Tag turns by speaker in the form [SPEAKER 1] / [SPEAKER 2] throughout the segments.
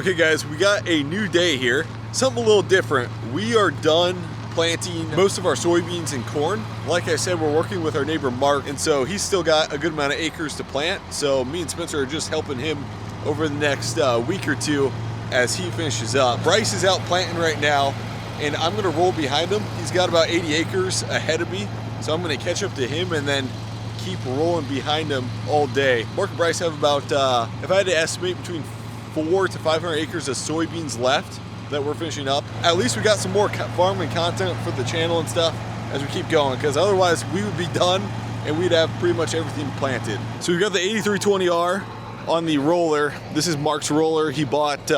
[SPEAKER 1] Okay guys, we got a new day here. Something a little different. We are done planting most of our soybeans and corn. Like I said, we're working with our neighbor Mark, and so he's still got a good amount of acres to plant. So me and Spencer are just helping him over the next week or two as he finishes up. Bryce is out planting right now, and I'm gonna roll behind him. He's got about 80 acres ahead of me, so I'm gonna catch up to him and then keep rolling behind him all day. Mark and Bryce have about, if I had to estimate, between 400 to 500 acres of soybeans left that we're finishing up. At least we got some more farming content for the channel and stuff as we keep going, because otherwise we would be done and we'd have pretty much everything planted. So we've got the 8320R on the roller. This is Mark's roller. He bought,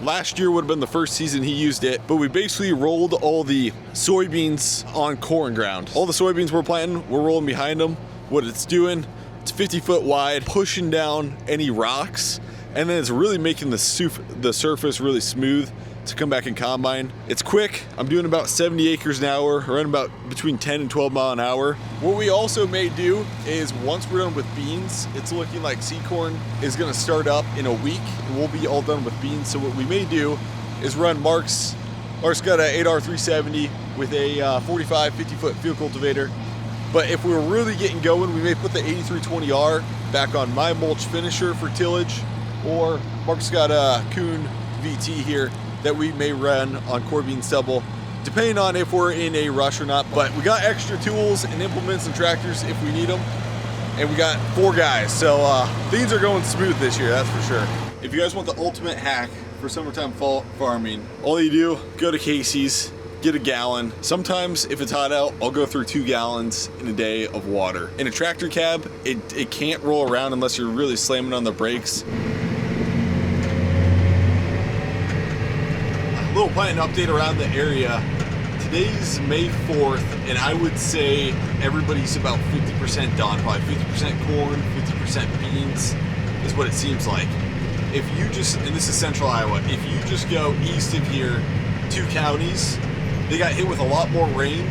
[SPEAKER 1] last year would have been the first season he used it, but we basically rolled all the soybeans on corn ground. All the soybeans we're planting, we're rolling behind them. What it's doing, it's 50 foot wide, pushing down any rocks, and then it's really making the surface really smooth to come back and combine. It's quick. I'm doing about 70 acres an hour, running about between 10 and 12 mile an hour. What we also may do is once we're done with beans, it's looking like seed corn is gonna start up in a week and we'll be all done with beans. So what we may do is run Mark's got an 8R370 with a 45, 50 foot field cultivator. But if we're really getting going, we may put the 8320R back on my mulch finisher for tillage, or Mark's got a Kuhn VT here that we may run on corn bean stubble, depending on if we're in a rush or not. But we got extra tools and implements and tractors if we need them, and we got 4 guys, so things are going smooth this year, that's for sure. If you guys want the ultimate hack for summertime fall farming, all you do, go to Casey's, get a gallon. Sometimes if it's hot out, I'll go through 2 gallons in a day of water. In a tractor cab, it can't roll around unless you're really slamming on the brakes. A little planting update around the area. Today's May 4th, and I would say everybody's about 50% done, probably 50% corn, 50% beans is what it seems like. If you just, and this is central Iowa, if you just go east of here, 2 counties, they got hit with a lot more rain,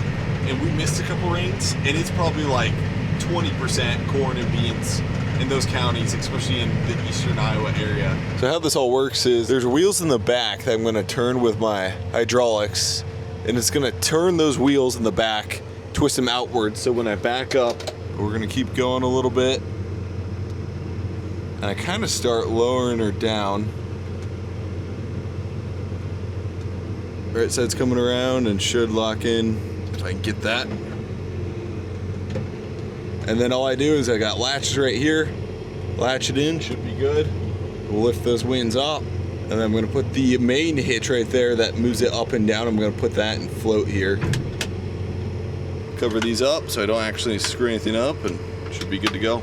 [SPEAKER 1] and we missed a couple rains, and it's probably like 20% corn and beans in those counties, especially in the eastern Iowa area. So how this all works is there's wheels in the back that I'm gonna turn with my hydraulics, and it's gonna turn those wheels in the back, twist them outwards, so when I back up, we're gonna keep going a little bit, and I kind of start lowering her down. Right side's coming around and should lock in if I can get that. And then all I do is I got latches right here, latch it in, should be good. We'll lift those wings up, and then I'm gonna put the main hitch right there that moves it up and down. I'm gonna put that and float here. Cover these up so I don't actually screw anything up, and should be good to go.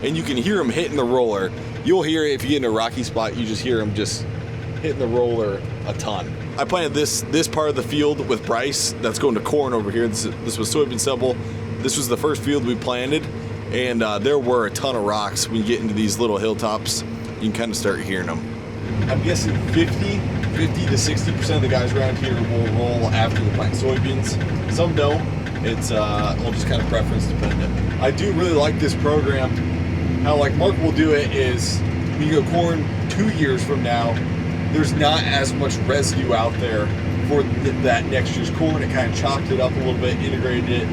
[SPEAKER 1] And you can hear them hitting the roller. You'll hear it if you get in a rocky spot, you just hear them just hitting the roller a ton. I planted this part of the field with Bryce that's going to corn over here. This was soybean stubble. This was the first field we planted, and there were a ton of rocks. When you get into these little hilltops, you can kind of start hearing them. I'm guessing 50 to 60% of the guys around here will roll after we plant soybeans. Some don't. It's all just kind of preference dependent. I do really like this program. How like Mark will do it is when you go corn 2 years from now, there's not as much residue out there for that next year's corn. It kind of chopped it up a little bit, integrated it.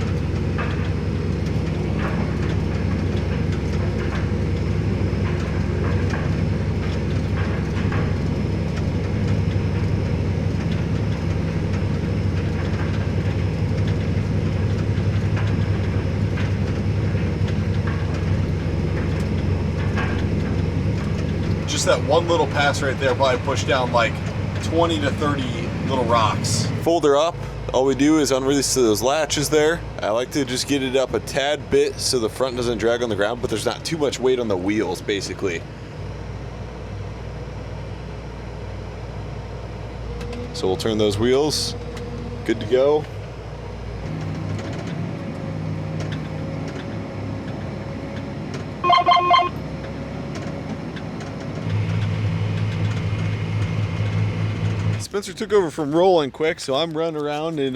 [SPEAKER 1] Just that one little pass right there probably pushed down like 20 to 30 little rocks. Fold her up. All we do is unrelease those latches there. I like to just get it up a tad bit so the front doesn't drag on the ground, but there's not too much weight on the wheels, basically. So we'll turn those wheels. Good to go. Spencer took over from rolling quick, so I'm running around and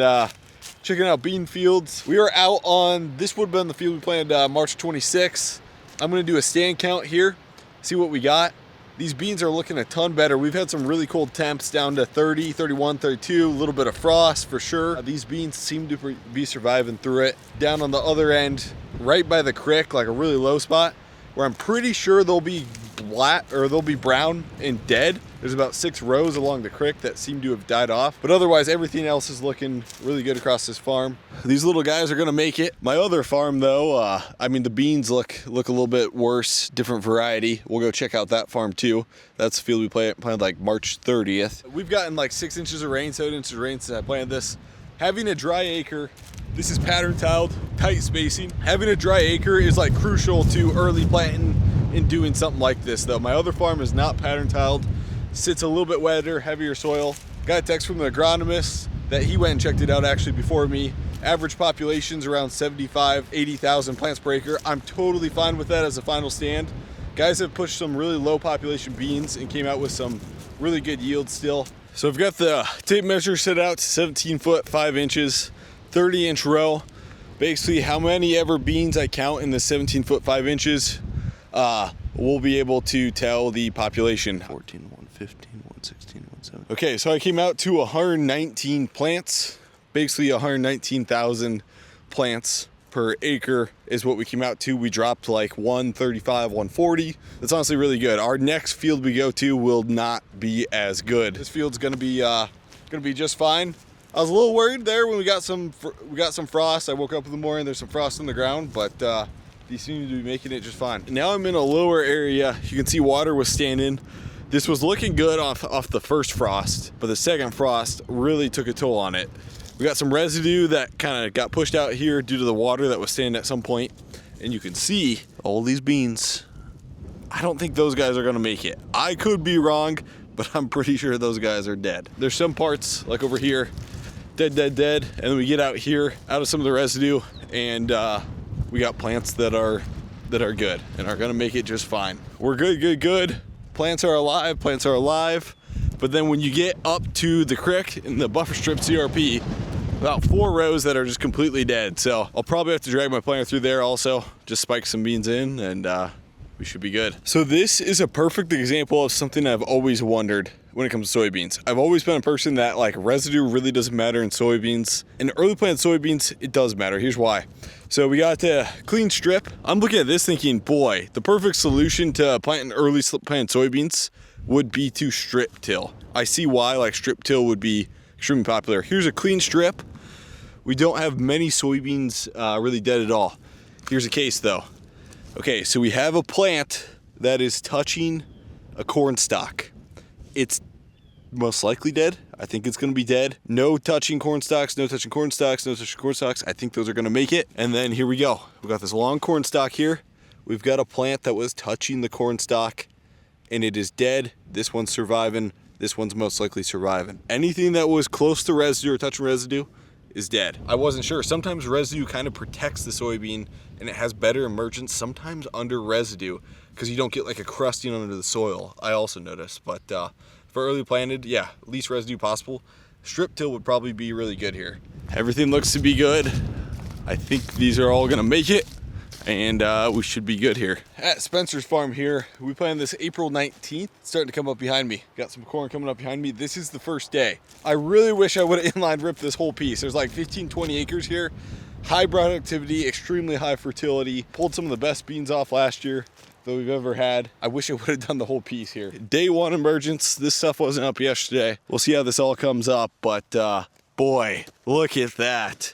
[SPEAKER 1] checking out bean fields. We are out on, this would have been the field we planted March 26th. I'm gonna do a stand count here, see what we got. These beans are looking a ton better. We've had some really cold temps down to 30, 31, 32, a little bit of frost for sure. These beans seem to be surviving through it. Down on the other end, right by the creek, like a really low spot, where I'm pretty sure they'll be black or they'll be brown and dead. There's about 6 rows along the creek that seem to have died off, but otherwise everything else is looking really good across this farm. These little guys are gonna make it. My other farm though, I mean the beans look a little bit worse, different variety. We'll go check out that farm too. That's the field we planted like March 30th. We've gotten like 6 inches of rain, 7 inches of rain since I planted this. Having a dry acre, this is pattern tiled, tight spacing. Having a dry acre is like crucial to early planting and doing something like this though. My other farm is not pattern tiled, sits a little bit wetter, heavier soil. Got a text from the agronomist that he went and checked it out actually before me. Average population's around 75, 80,000 plants per acre. I'm totally fine with that as a final stand. Guys have pushed some really low population beans and came out with some really good yields still. So I've got the tape measure set out to 17 foot 5 inches, 30-inch row. Basically how many ever beans I count in the 17 foot 5 inches, we'll be able to tell the population. 14, 115, 116, 117. Okay, so I came out to 119 plants. Basically 119,000 plants per acre is what we came out to. We dropped like 135, 140. That's honestly really good. Our next field we go to will not be as good. This field's gonna be just fine. I was a little worried there when we got some frost. I woke up in the morning, there's some frost on the ground, but these seem to be making it just fine. Now I'm in a lower area. You can see water was standing. This was looking good off the first frost, but the second frost really took a toll on it. We got some residue that kind of got pushed out here due to the water that was standing at some point. And you can see all these beans. I don't think those guys are gonna make it. I could be wrong, but I'm pretty sure those guys are dead. There's some parts like over here, dead. And then we get out here, out of some of the residue, and we got plants that are good and are gonna make it just fine. We're good. Plants are alive. But then when you get up to the creek in the buffer strip CRP, about 4 rows that are just completely dead. So I'll probably have to drag my planter through there also, just spike some beans in, and we should be good. So this is a perfect example of something I've always wondered when it comes to soybeans. I've always been a person that like residue really doesn't matter in soybeans. In early planted soybeans, it does matter. Here's why. So we got the clean strip. I'm looking at this thinking, boy, the perfect solution to planting early planted soybeans would be to strip till. I see why like strip till would be extremely popular. Here's a clean strip. We don't have many soybeans really dead at all. Here's a case though. Okay, so we have a plant that is touching a corn stalk. It's most likely dead. I think it's gonna be dead. No touching corn stalks, no touching corn stalks, no touching corn stalks. I think those are gonna make it. And then here we go. We've got this long corn stalk here. We've got a plant that was touching the corn stalk and it is dead. This one's surviving. This one's most likely surviving. Anything that was close to residue or touching residue is dead. I wasn't sure. Sometimes residue kind of protects the soybean and it has better emergence sometimes under residue because you don't get like a crusting under the soil. I also noticed, but for early planted, yeah, least residue possible. Strip till would probably be really good here. Everything looks to be good. I think these are all gonna make it. And we should be good here. At Spencer's farm here, we planted this April 19th. It's starting to come up behind me. Got some corn coming up behind me. This is the first day. I really wish I would have inline ripped this whole piece. There's like 15, 20 acres here. High productivity, extremely high fertility. Pulled some of the best beans off last year that we've ever had. I wish I would have done the whole piece here. Day 1 emergence. This stuff wasn't up yesterday. We'll see how this all comes up, but boy, look at that.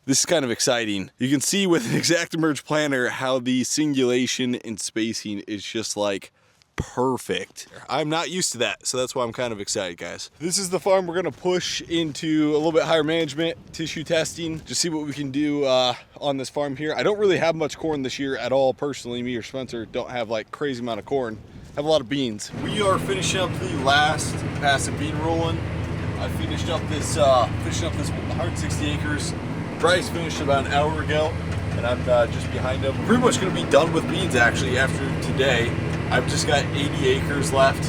[SPEAKER 1] This is kind of exciting. You can see with an ExactEmerge planter how the singulation and spacing is just like perfect. I'm not used to that, so that's why I'm kind of excited, guys. This is the farm we're gonna push into a little bit higher management, tissue testing, just see what we can do on this farm here. I don't really have much corn this year at all, personally. Me or Spencer don't have like crazy amount of corn. Have a lot of beans. We are finishing up the last pass of bean rolling. I finished up this 160 acres. Bryce finished about an hour ago, and I'm just behind him. Pretty much gonna be done with beans actually after today. I've just got 80 acres left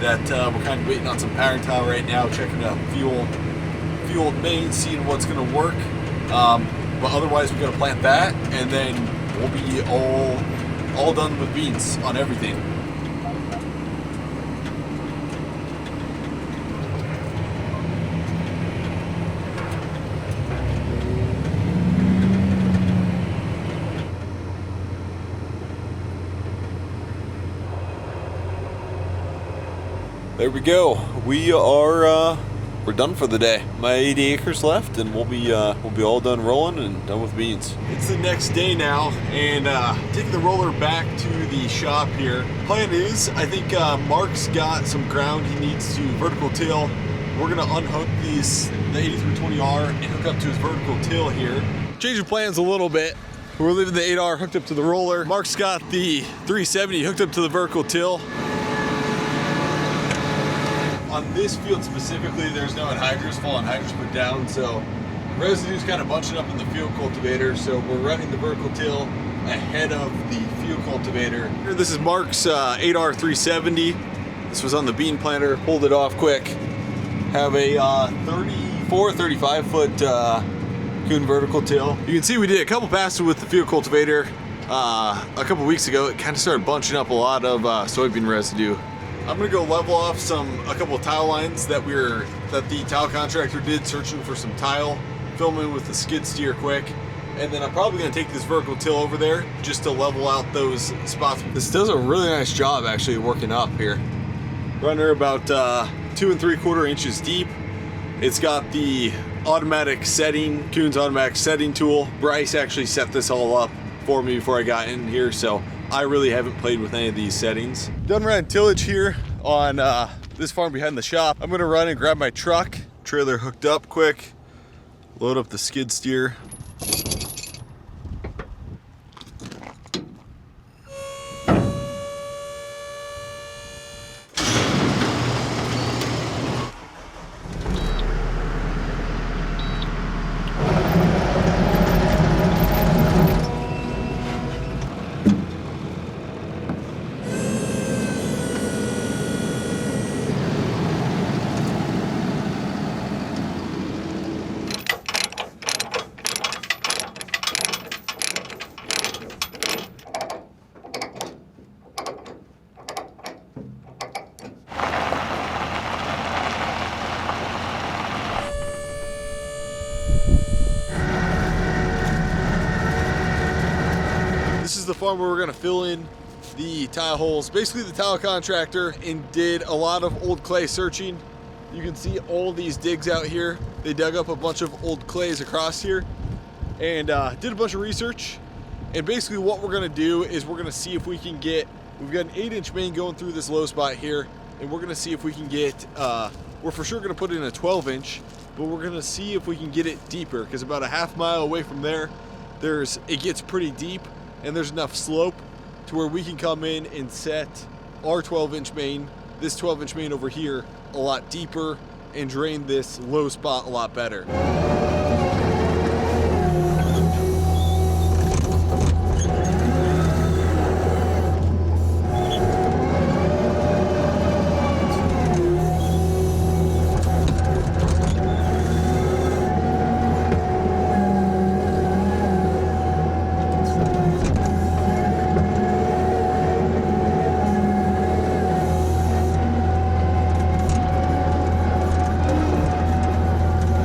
[SPEAKER 1] that we're kind of waiting on some pattern tile right now, checking out few old mains, seeing what's gonna work. But otherwise, we're gonna plant that, and then we'll be all done with beans on everything. There we go. We're done for the day. My 80 acres left, and we'll be all done rolling and done with beans. It's the next day now, and taking the roller back to the shop here. Plan is, I think Mark's got some ground he needs to vertical till. We're gonna unhook the 8320R and hook up to his vertical till here. Changing plans a little bit. We're leaving the 8R hooked up to the roller. Mark's got the 370 hooked up to the vertical till. On this field specifically, there's no anhydrous, full anhydrous put down, so residue's kind of bunching up in the field cultivator, so we're running the vertical till ahead of the field cultivator. Here, this is Mark's 8R 370. This was on the bean planter, pulled it off quick. Have a 35 foot Kuhn vertical till. You can see we did a couple passes with the field cultivator a couple weeks ago. It kind of started bunching up a lot of soybean residue. I'm gonna go level off a couple of tile lines that the tile contractor did, searching for some tile, fill in with the skid steer quick, and then I'm probably gonna take this vertical till over there just to level out those spots. This does a really nice job actually working up here. Running her about 2 3/4 inches deep. It's got the automatic setting, Kuhn's automatic setting tool. Bryce actually set this all up for me before I got in here, so I really haven't played with any of these settings. Done running tillage here on this farm behind the shop. I'm gonna run and grab my truck, trailer hooked up quick, load up the skid steer. This is the farm where we're gonna fill in the tile holes. Basically the tile contractor did a lot of old clay searching. You can see all these digs out here. They dug up a bunch of old clays across here and did a bunch of research. And basically what we're gonna do is we're gonna see if we can get, we've got an 8-inch main going through this low spot here, and we're gonna see if we can get, we're for sure gonna put in a 12-inch, but we're gonna see if we can get it deeper, because about a half mile away from there, it gets pretty deep, and there's enough slope to where we can come in and set our 12-inch main, this 12-inch main over here, a lot deeper and drain this low spot a lot better.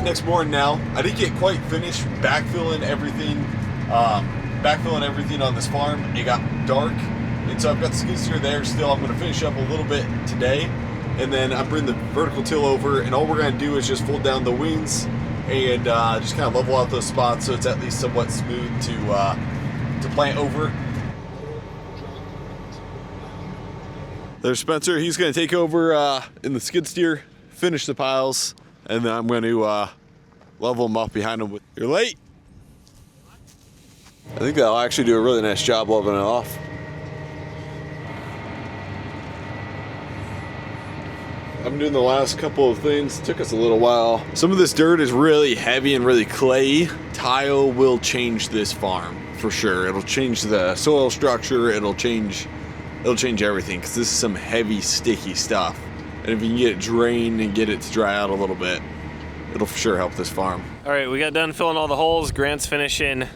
[SPEAKER 1] Next morning now, I didn't get quite finished backfilling everything on this farm. It got dark, and so I've got the skid steer there still. I'm going to finish up a little bit today, and then I bring the vertical till over, and all we're going to do is just fold down the wings and just kind of level out those spots so it's at least somewhat smooth to plant over. There's Spencer. He's going to take over in the skid steer, finish the piles, and then I'm going to level them off behind him. You're late. I think that'll actually do a really nice job leveling it off. I'm doing the last couple of things. It took us a little while. Some of this dirt is really heavy and really clayey. Tile will change this farm for sure. It'll change the soil structure. It'll change everything, because this is some heavy, sticky stuff. And if you can get it drained and get it to dry out a little bit, it'll for sure help this farm.
[SPEAKER 2] All right, we got done filling all the holes. Grant's finishing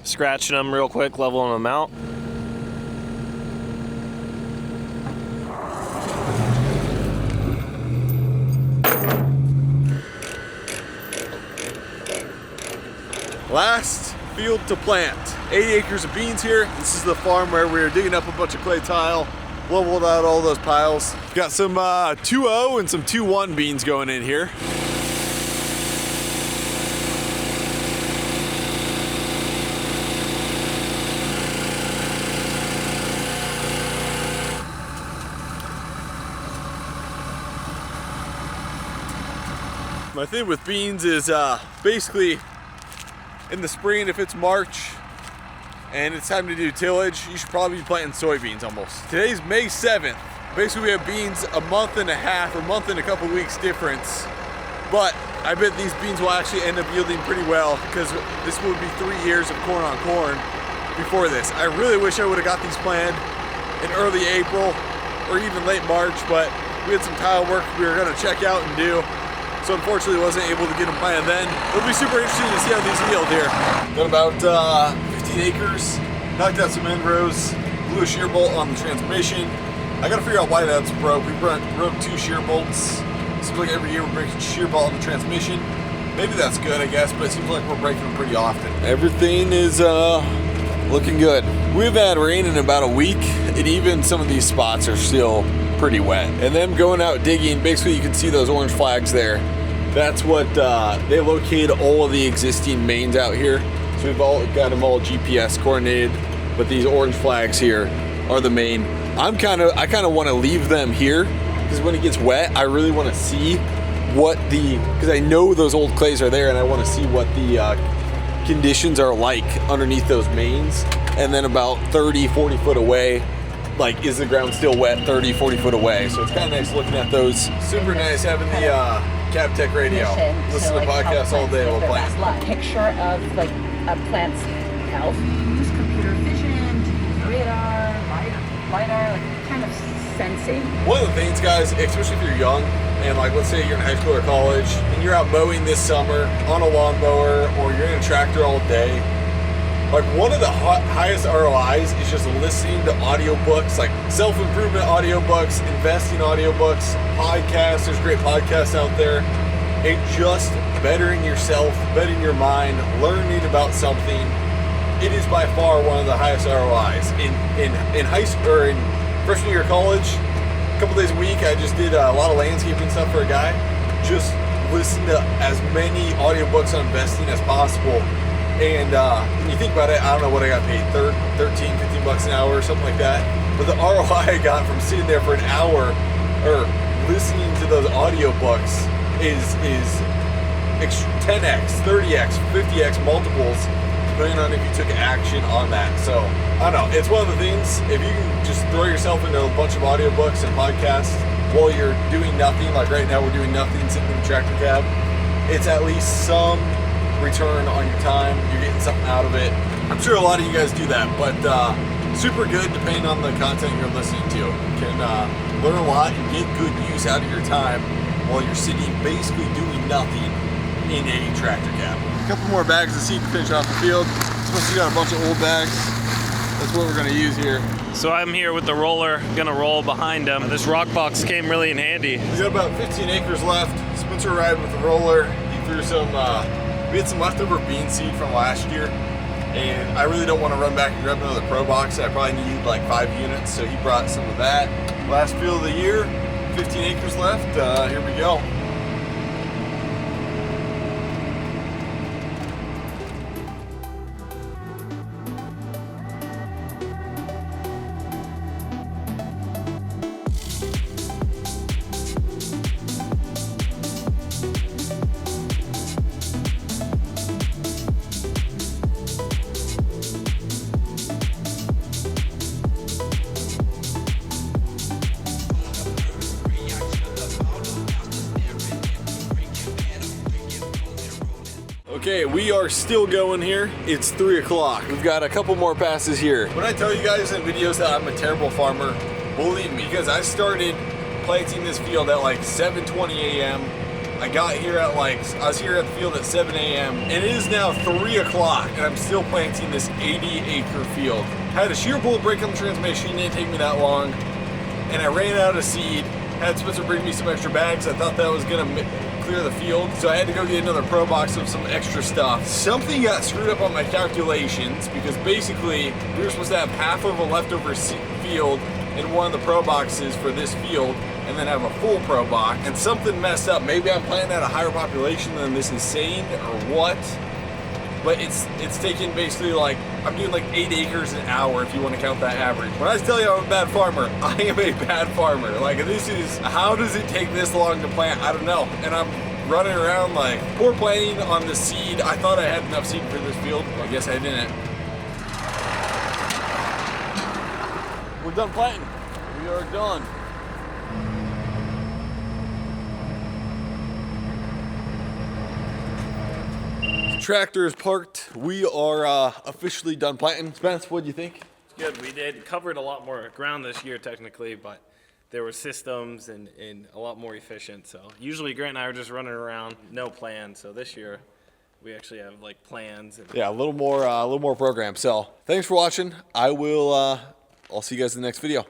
[SPEAKER 2] scratching them real quick, leveling them out.
[SPEAKER 1] Last field to plant. 80 acres of beans here. This is the farm where we're digging up a bunch of clay tile, leveled out all those piles. Got some 2-0 and some 2-1 beans going in here. My thing with beans is basically in the spring, if it's March and it's time to do tillage, you should probably be planting soybeans almost. Today's May 7th. Basically we have beans a month and a half or month and a couple weeks difference. But I bet these beans will actually end up yielding pretty well because this would be 3 years of corn on corn before this. I really wish I would have got these planted in early April or even late March, but we had some tile work we were gonna check out and do. So unfortunately wasn't able to get them planted then. It'll be super interesting to see how these yield here. Got about 15 acres, knocked out some end rows, blew a shear bolt on the transmission. I gotta figure out why that's broke. We broke 2 shear bolts. Seems like every year we're breaking shear bolt on the transmission. Maybe that's good, I guess, but it seems like we're breaking them pretty often. Everything is looking good. We've had rain in about a week, and even some of these spots are still pretty wet. And them going out digging, basically you can see those orange flags there. That's what they locate all of the existing mains out here. So we've all got them all GPS coordinated, but these orange flags here are the main. I kind of want to leave them here because when it gets wet, I really want to see what because I know those old clays are there, and I want to see what the conditions are like underneath those mains. And then about 30-40 foot away, like, is the ground still wet 30-40 foot away? So it's kind of nice looking at those. Super nice having the Cab Tech radio. Listen to podcasts all day while playing.
[SPEAKER 3] Picture of like a plant's health. Use computer vision, to use radar, lidar, like kind of sensing.
[SPEAKER 1] One of the things, guys, especially if you're young, and like let's say you're in high school or college, and you're out mowing this summer on a lawnmower, or you're in a tractor all day, like one of the highest ROIs is just listening to audiobooks, like self-improvement audiobooks, investing audiobooks, podcasts. There's great podcasts out there. And just bettering yourself, bettering your mind, learning about something. It is by far one of the highest ROIs. In high school or in freshman year of college, a couple days a week, I just did a lot of landscaping stuff for a guy. Just listen to as many audiobooks on investing as possible. And when you think about it, I don't know what I got paid, 13, 15 bucks an hour or something like that. But the ROI I got from sitting there for an hour or listening to those audiobooks is 10x, 30x, 50x multiples, depending on if you took action on that. So, I don't know, it's one of the things, if you can just throw yourself into a bunch of audiobooks and podcasts while you're doing nothing, like right now we're doing nothing, sitting in the tractor cab, it's at least some return on your time. You're getting something out of it. I'm sure a lot of you guys do that, but super good depending on the content you're listening to. You can learn a lot and get good use out of your time while you're sitting basically doing nothing in a tractor cab. A couple more bags of seed to finish off the field. Supposed to got a bunch of old bags. That's what we're going to use here.
[SPEAKER 2] So I'm here with the roller, gonna roll behind him. This rock box came really in handy.
[SPEAKER 1] We've got about 15 acres left. Spencer arrived with the roller. He threw some we had some leftover bean seed from last year, and I really don't want to run back and grab another Pro Box. I probably need like 5 units, so he brought some of that. Last field of the year, 15 acres left. Here we go. Okay, we are still going here. It's 3 o'clock. We've got a couple more passes here. When I tell you guys in videos that I'm a terrible farmer, believe me, because I started planting this field at like 7:20 a.m. I got here at I was here at the field at 7 a.m. and it is now 3 o'clock and I'm still planting this 80-acre field. I had a shear bolt break on the transmission, didn't take me that long, and I ran out of seed. Had Spencer bring me some extra bags. I thought that was gonna clear the field, so I had to go get another pro box of some extra stuff. Something got screwed up on my calculations because basically we were supposed to have half of a leftover field in one of the pro boxes for this field and then have a full pro box, and something messed up. Maybe I'm planting at a higher population than this is saying or what, but it's taking basically I'm doing 8 acres an hour if you want to count that average. When I tell you I'm a bad farmer, I am a bad farmer. This is, how does it take this long to plant? I don't know. And I'm running around poor planting on the seed. I thought I had enough seed for this field. I guess I didn't. We're done planting. We are done. Tractor is parked. We are officially done planting. Spence, what do you think?
[SPEAKER 2] It's good. We did covered a lot more ground this year technically, but there were systems and a lot more efficient. So usually Grant and I are just running around, no plan. So this year we actually have plans. And
[SPEAKER 1] yeah, a little more program. So thanks for watching. I'll see you guys in the next video.